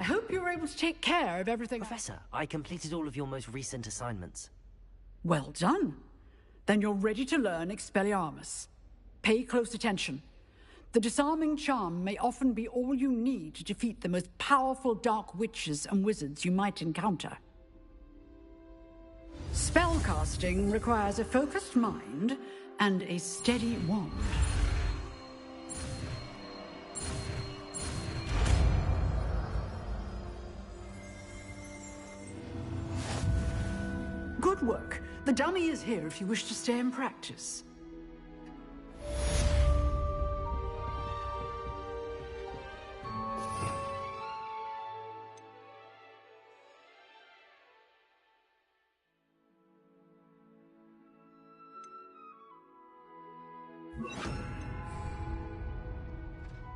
I hope you were able to take care of everything. Professor, I completed all of your most recent assignments. Well done. Then you're ready to learn Expelliarmus. Pay close attention. The disarming charm may often be all you need to defeat the most powerful dark witches and wizards you might encounter. Spellcasting requires a focused mind and a steady wand. Good work. The dummy is here if you wish to stay and practice.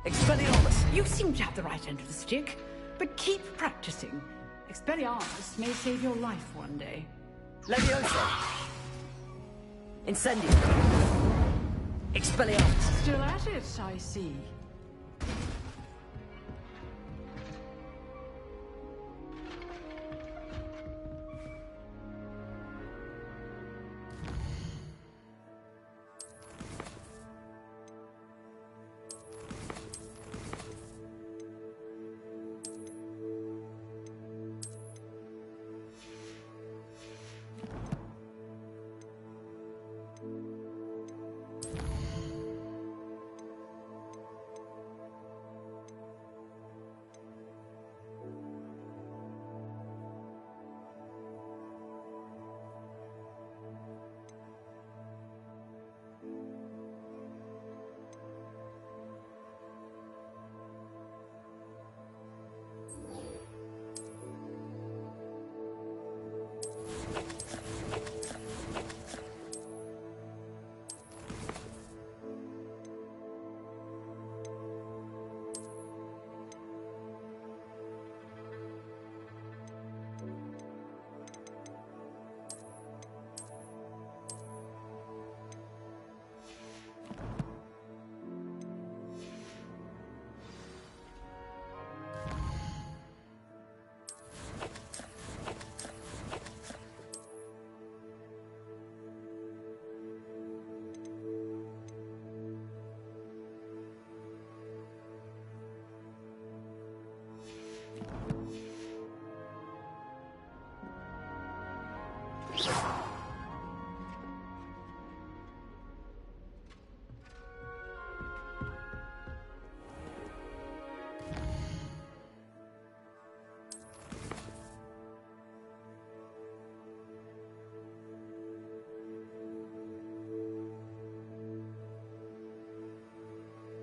Expelliarmus, you seem to have the right end of the stick, but keep practicing. Expelliarmus may save your life one day. Levioso! Incendio! Expelliarmus! Still at it, I see.